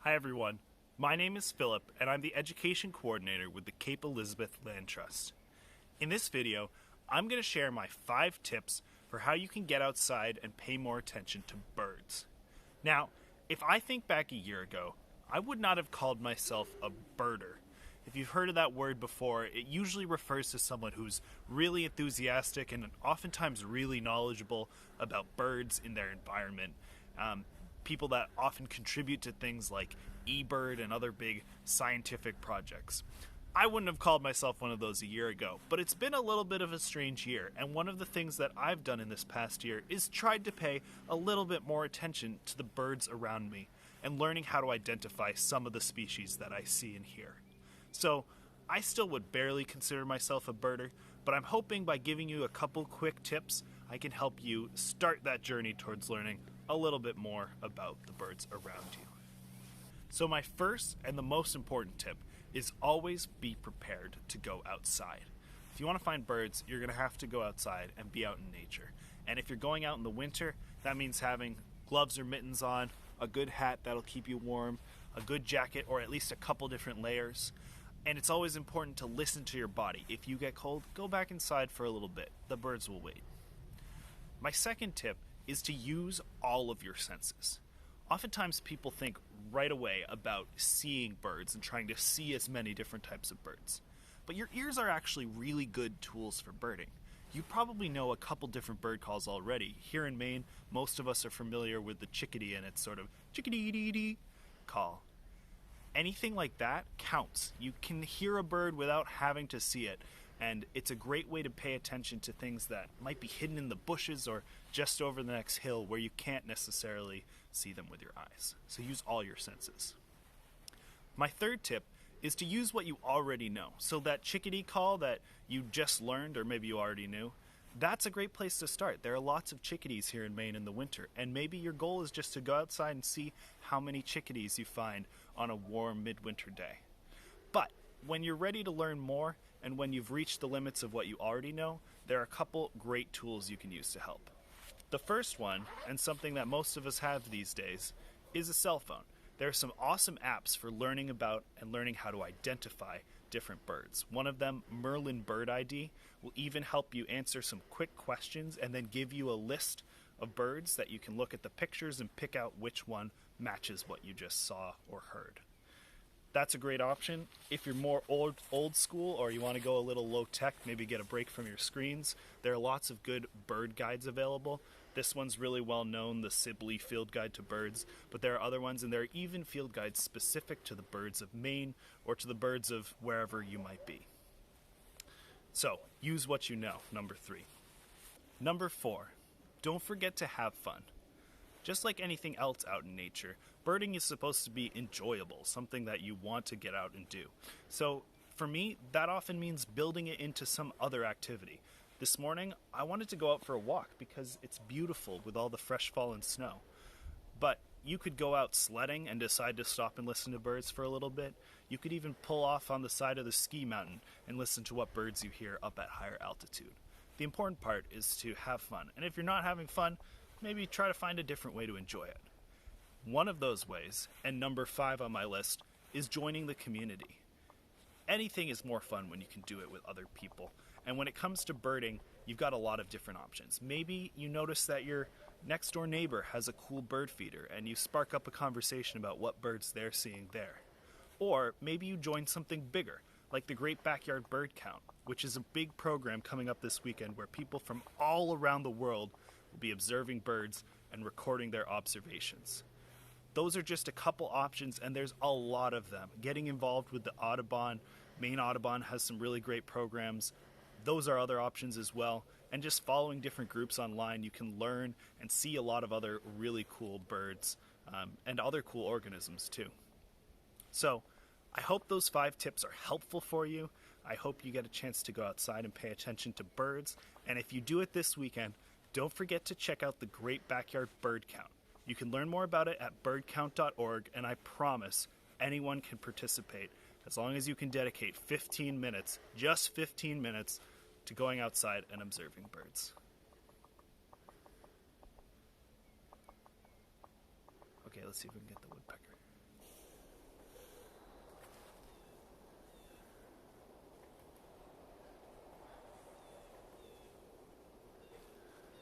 Hi everyone, my name is Philip and I'm the Education Coordinator with the Cape Elizabeth Land Trust. In this video, I'm going to share my 5 tips for how you can get outside and pay more attention to birds. Now, if I think back a year ago, I would not have called myself a birder. If you've heard of that word before, it usually refers to someone who's really enthusiastic and oftentimes really knowledgeable about birds in their environment. People that often contribute to things like eBird and other big scientific projects. I wouldn't have called myself one of those a year ago, but it's been a little bit of a strange year, and one of the things that I've done in this past year is tried to pay a little bit more attention to the birds around me and learning how to identify some of the species that I see and hear. So, I still would barely consider myself a birder, but I'm hoping by giving you a couple quick tips, I can help you start that journey towards learning a little bit more about the birds around you. So my first and the most important tip is always be prepared to go outside. If you want to find birds, you're going to have to go outside and be out in nature. And if you're going out in the winter, that means having gloves or mittens on, a good hat that'll keep you warm, a good jacket or at least a couple different layers. And it's always important to listen to your body. If you get cold, go back inside for a little bit. The birds will wait. My second tip is to use all of your senses. Oftentimes people think right away about seeing birds and trying to see as many different types of birds. But your ears are actually really good tools for birding. You probably know a couple different bird calls already. Here in Maine, most of us are familiar with the chickadee and its sort of chickadee-dee-dee call. Anything like that counts. You can hear a bird without having to see it. And it's a great way to pay attention to things that might be hidden in the bushes or just over the next hill where you can't necessarily see them with your eyes. So use all your senses. My third tip is to use what you already know. So that chickadee call that you just learned or maybe you already knew, that's a great place to start. There are lots of chickadees here in Maine in the winter, and maybe your goal is just to go outside and see how many chickadees you find on a warm midwinter day. But when you're ready to learn more, and when you've reached the limits of what you already know, there are a couple great tools you can use to help. The first one, and something that most of us have these days, is a cell phone. There are some awesome apps for learning about and learning how to identify different birds. One of them, Merlin Bird ID, will even help you answer some quick questions and then give you a list of birds that you can look at the pictures and pick out which one matches what you just saw or heard. That's a great option. If you're more old school or you want to go a little low tech, maybe get a break from your screens, there are lots of good bird guides available. This one's really well known, the Sibley Field Guide to Birds, but there are other ones, and there are even field guides specific to the birds of Maine or to the birds of wherever you might be. So, use what you know, number 3. Number 4, don't forget to have fun. Just like anything else out in nature, birding is supposed to be enjoyable, something that you want to get out and do. So for me, that often means building it into some other activity. This morning, I wanted to go out for a walk because it's beautiful with all the fresh fallen snow. But you could go out sledding and decide to stop and listen to birds for a little bit. You could even pull off on the side of the ski mountain and listen to what birds you hear up at higher altitude. The important part is to have fun. And if you're not having fun, maybe try to find a different way to enjoy it. One of those ways, and number 5 on my list, is joining the community. Anything is more fun when you can do it with other people. And when it comes to birding, you've got a lot of different options. Maybe you notice that your next door neighbor has a cool bird feeder and you spark up a conversation about what birds they're seeing there. Or maybe you join something bigger, like the Great Backyard Bird Count, which is a big program coming up this weekend where people from all around the world will be observing birds and recording their observations. Those are just a couple options, and there's a lot of them. Getting involved with the Audubon, Maine Audubon has some really great programs. Those are other options as well. And just following different groups online, you can learn and see a lot of other really cool birds and other cool organisms too. So I hope those 5 tips are helpful for you. I hope you get a chance to go outside and pay attention to birds. And if you do it this weekend, don't forget to check out the Great Backyard Bird Count. You can learn more about it at birdcount.org, and I promise anyone can participate as long as you can dedicate 15 minutes, just 15 minutes, to going outside and observing birds. Okay, let's see if we can get the woodpecker.